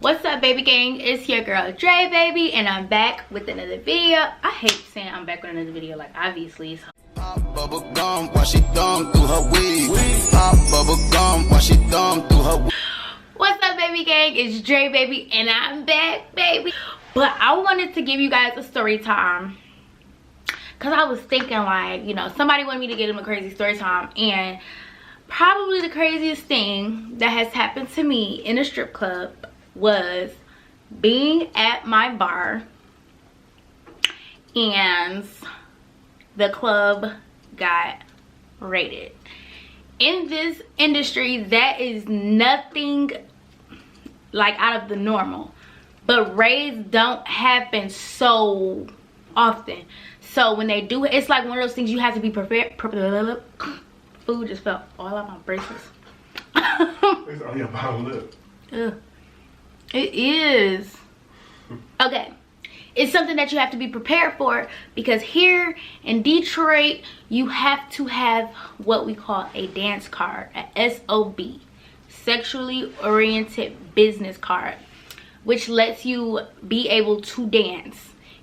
What's up, baby gang? It's your girl Dre, baby, and I'm back with another video. I hate saying I'm back with another video, like obviously it's bubble gum while she thumb through her weed. Pop bubble gum while she thumb through her. What's up, baby gang? It's Dre, baby, and I'm back, baby. But I wanted to give you guys a story time because I was thinking, like, you know, somebody wanted me to give them a crazy story time, and probably the craziest thing that has happened to me in a strip club was being at my bar and the club got raided. In this industry, that is nothing like out of the normal, but raids don't happen so often. So when they do, it's like one of those things you have to be prepared. Food just fell all out my braces. It's on your bottom lip. Ugh. It is. Okay. It's something that you have to be prepared for, because here in Detroit, you have to have what we call a dance card, a SOB, sexually oriented business card, which lets you be able to dance.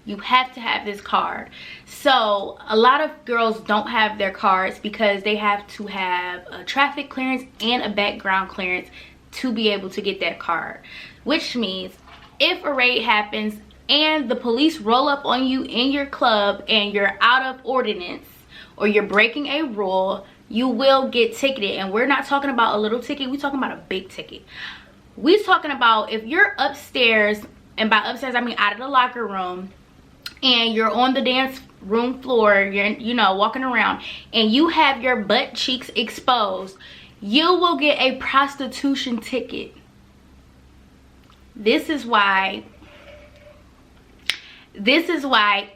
You have to have this card. So a lot of girls don't have their cards because they have to have a traffic clearance and a background clearance to be able to get that card, which means if a raid happens and the police roll up on you in your club and you're out of ordinance or you're breaking a rule, you will get ticketed. And we're not talking about a little ticket, we're talking about a big ticket. We're talking about if you're upstairs, and by upstairs I mean out of the locker room, and you're on the dance room floor, you're, you know, walking around, and you have your butt cheeks exposed, you will get a prostitution ticket. This is why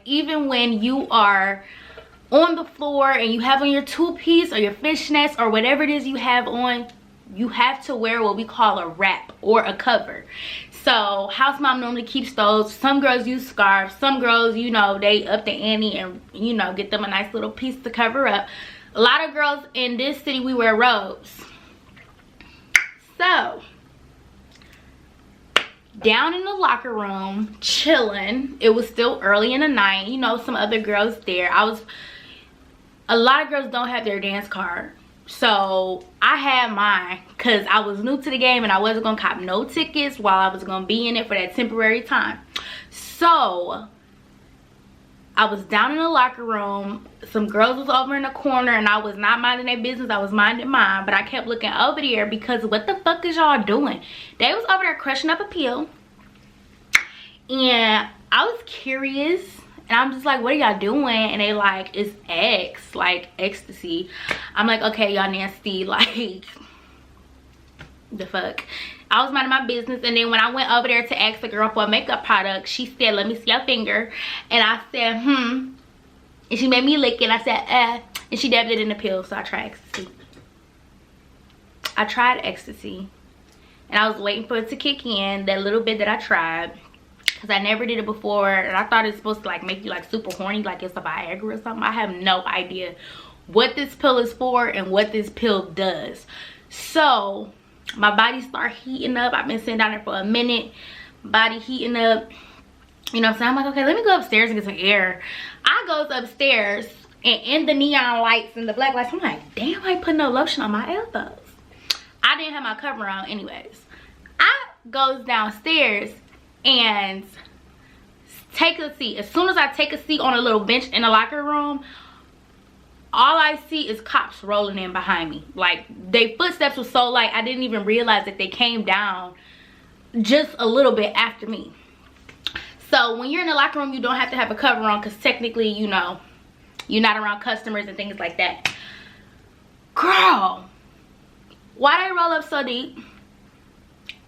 even when you are on the floor and you have on your two-piece or your fishnets or whatever it is you have on, you have to wear what we call a wrap or a cover. So house mom normally keeps those. Some girls use scarves. Some girls, you know, they up the ante and, you know, get them a nice little piece to cover up. A lot of girls in this city, we wear robes. So down in the locker room chilling, it was still early in the night, you know, some other girls there. A lot of girls don't have their dance card, so I had mine because I was new to the game and I wasn't gonna cop no tickets while I was gonna be in it for that temporary time. So I was down in the locker room, some girls was over in the corner, and I was not minding their business, I was minding mine, but I kept looking over there because what the fuck is y'all doing? They was over there crushing up a pill, and I was curious, and I'm just like, what are y'all doing? And they like, it's X, like Ecstasy. I'm like, okay, y'all nasty, like, the fuck. I was minding my business, and then when I went over there to ask the girl for a makeup product, she said, let me see your finger. And I said, and she made me lick it. I said, and she dabbed it in the pill. So I tried Ecstasy. I tried Ecstasy, and I was waiting for it to kick in, that little bit that I tried, because I never did it before, and I thought it's supposed to like make you like super horny, like it's a Viagra or something. I have no idea what this pill is for and what this pill does. So my body started heating up. I've been sitting down there for a minute, body heating up, you know. So I'm like, okay, let me go upstairs and get some air. I goes upstairs, and in the neon lights and the black lights, I'm like, damn, I ain't put no lotion on my elbows. I didn't have my cover on anyways. I goes downstairs and take a seat. As soon as I take a seat on a little bench in the locker room, all I see is cops rolling in behind me. Like, their footsteps were so light, I didn't even realize that they came down just a little bit after me. So when you're in the locker room, you don't have to have a cover on, because technically, you know, you're not around customers and things like that. Girl, why they roll up so deep?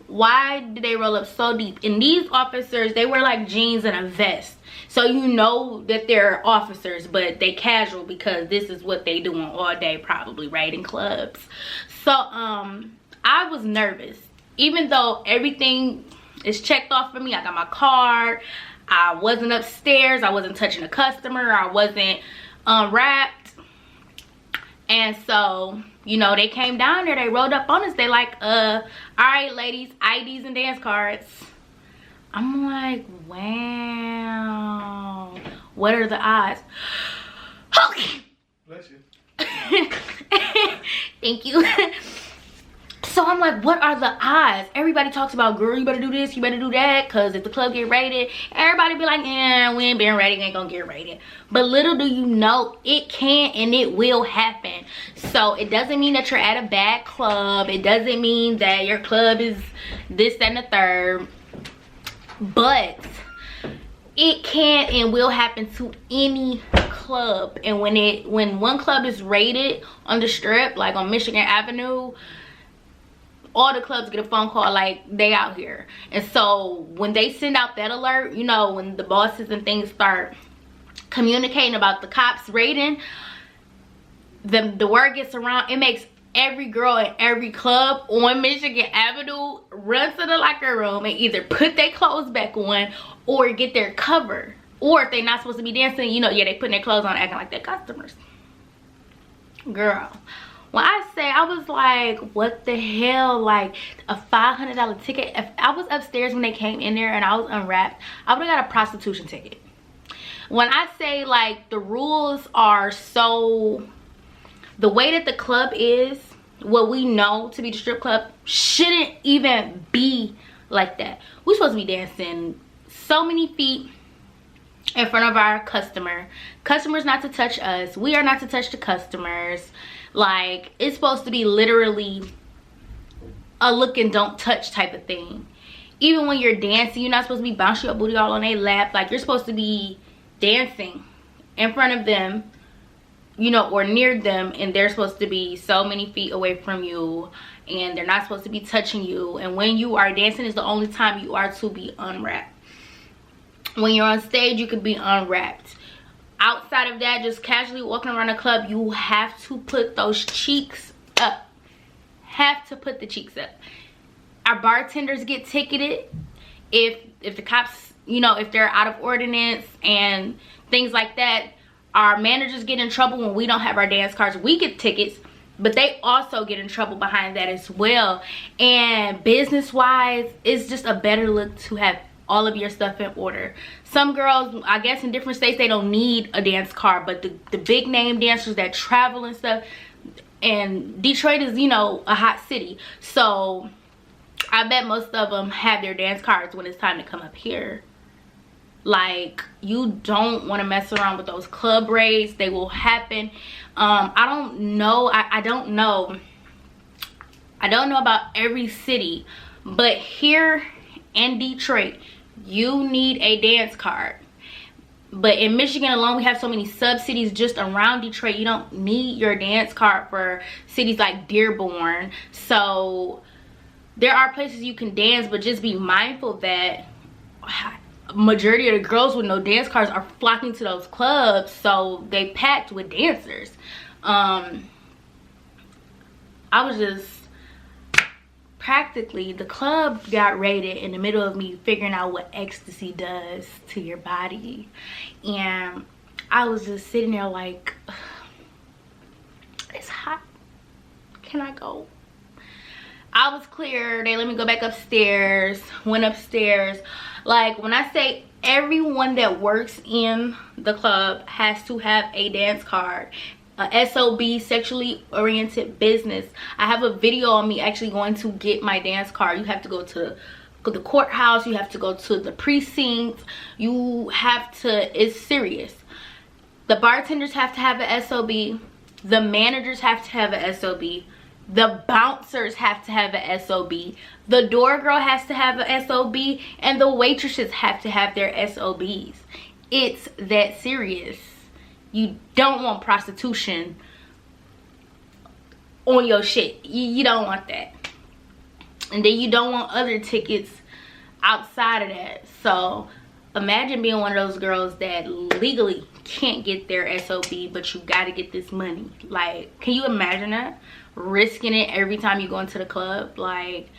Why did they roll up so deep? And these officers, they wear like jeans and a vest, so you know that they're officers, but they casual because this is what they doing all day, probably raiding clubs. So I was nervous, even though everything is checked off for me. I got my card, I wasn't upstairs, I wasn't touching a customer, I wasn't wrapped. And so you know, they came down there, they rolled up on us. They like, all right, ladies, IDs and dance cards. I'm like, wow, what are the odds? Okay. Bless you. Thank you. So I'm like, what are the odds? Everybody talks about, girl, you better do this, you better do that, because if the club get raided, everybody be like, yeah, we ain't been raided, ain't gonna get raided. But little do you know, it can and it will happen. So it doesn't mean that you're at a bad club. It doesn't mean that your club is this, that, and the third. But it can and will happen to any club. And when one club is raided on the strip, like on Michigan Avenue, all the clubs get a phone call like they out here. And so when they send out that alert, you know, when the bosses and things start communicating about the cops raiding, the word gets around. It makes every girl in every club on Michigan Avenue run to the locker room and either put their clothes back on or get their cover. Or if they're not supposed to be dancing, you know, yeah, they putting their clothes on acting like they're customers. Girl, when I say, I was like, what the hell? Like a $500 ticket. If I was upstairs when they came in there and I was unwrapped, I would have got a prostitution ticket. When I say, like, the rules are so, the way that the club is, what we know to be the strip club shouldn't even be like that. We're supposed to be dancing so many feet in front of our customer. Customers not to touch us. We are not to touch the customers. Like, it's supposed to be literally a look and don't touch type of thing. Even when you're dancing, you're not supposed to be bouncing your booty all on their lap. Like, you're supposed to be dancing in front of them, you know, or near them, and they're supposed to be so many feet away from you, and they're not supposed to be touching you. And when you are dancing is the only time you are to be unwrapped. When you're on stage, you could be unwrapped. Outside of that, just casually walking around the club, you have to put those cheeks up. Have to put the cheeks up. Our bartenders get ticketed if the cops, you know, if they're out of ordinance and things like that. Our managers get in trouble when we don't have our dance cards. We get tickets, but they also get in trouble behind that as well. And business wise, it's just a better look to have all of your stuff in order. Some girls, I guess in different states, they don't need a dance card, but the big name dancers that travel and stuff, and Detroit is, you know, a hot city, so I bet most of them have their dance cards when it's time to come up here. Like, you don't want to mess around with those club raids. They will happen. I don't know. I don't know about every city, but here in Detroit, you need a dance card. But in Michigan alone, we have so many sub-cities just around Detroit. You don't need your dance card for cities like Dearborn. So there are places you can dance, but just be mindful that majority of the girls with no dance cards are flocking to those clubs, so they packed with dancers. I was just practically, the club got raided in the middle of me figuring out what ecstasy does to your body, and I was just sitting there like, it's hot, can I go? I was clear. They let me go back upstairs. Went upstairs. Like, when I say everyone that works in the club has to have a dance card, a SOB, sexually oriented business. I have a video on me actually going to get my dance card. You have to go to the courthouse. You have to go to the precinct. You have to, it's serious. The bartenders have to have an SOB. The managers have to have an SOB. The bouncers have to have an SOB. The door girl has to have an SOB. And the waitresses have to have their SOBs. It's that serious. You don't want prostitution on your shit. You don't want that. And then you don't want other tickets outside of that. So imagine being one of those girls that legally can't get their SOB, but you got to get this money. Like, can you imagine that? Risking it every time you go into the club. Like,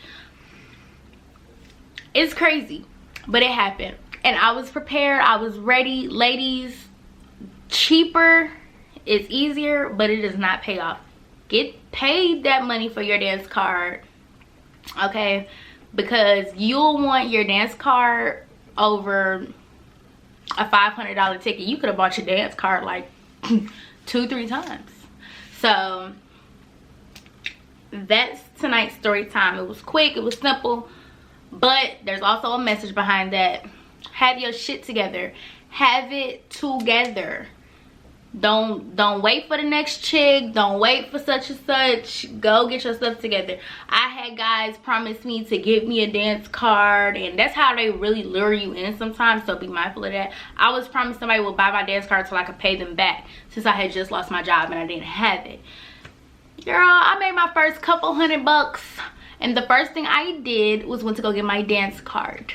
it's crazy, but it happened. And I was prepared. I was ready. Ladies, cheaper is easier, but it does not pay off. get paid that money for your dance card, okay? Because you'll want your dance card over a $500 ticket. You could have bought your dance card like 2-3 times. So that's tonight's story time. It was quick, it was simple, but there's also a message behind that. Have your shit together. Have it together. Don't wait for the next chick. Don't wait for such and such. Go get your stuff together. I had guys promise me to give me a dance card, and that's how they really lure you in sometimes, so be mindful of that. I was promised somebody would buy my dance card till I could pay them back, since I had just lost my job and I didn't have it. Girl, I made my first couple $100, and the first thing I did was went to go get my dance card.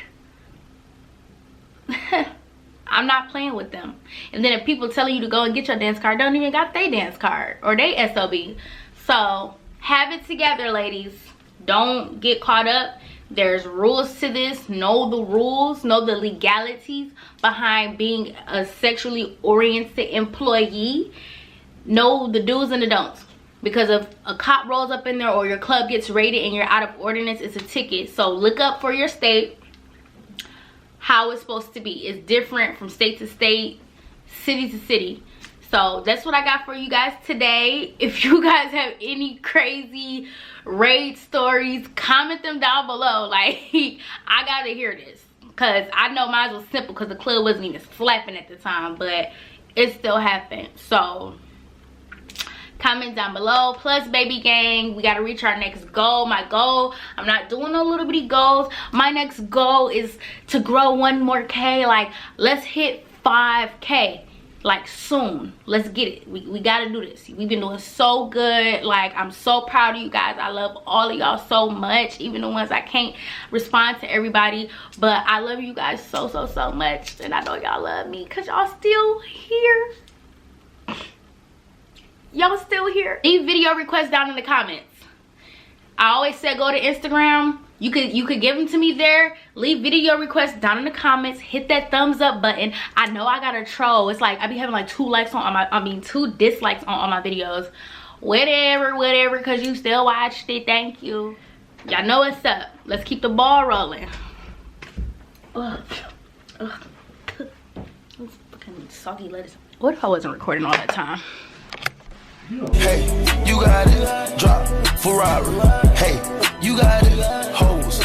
I'm not playing with them. And then if people telling you to go and get your dance card, don't even got their dance card or they SOB. So have it together, ladies. Don't get caught up. There's rules to this. Know the rules. Know the legalities behind being a sexually oriented employee. Know the do's and the don'ts. Because if a cop rolls up in there or your club gets raided and you're out of ordinance, it's a ticket. So look up for your state how it's supposed to be. It's different from state to state, city to city. So that's what I got for you guys today. If you guys have any crazy raid stories, comment them down below. Like, I gotta hear this, because I know mine was simple because the club wasn't even slapping at the time, but it still happened. So comment down below. Plus, baby gang, we gotta reach our next goal. My goal, I'm not doing no little bitty goals. My next goal is to grow 1 more K. Like, let's hit 5K like soon. Let's get it. We gotta do this. We've been doing so good. Like, I'm so proud of you guys. I love all of y'all so much, even the ones I can't respond to everybody, but I love you guys so much, and I know y'all love me because y'all still here. Y'all still here. Leave video requests down in the comments. I always said go to Instagram. You could give them to me there. Leave video requests down in the comments. Hit that thumbs up button. I know I got a troll. It's like I be having like 2 likes on my, 2 dislikes on all my videos. Whatever, because you still watched it. Thank you. Y'all know what's up. Let's keep the ball rolling. Ugh. Those fucking soggy lettuce. What if I wasn't recording all that time? Hey, you got it. Drop Ferrari. Hey, you got it. Hoes.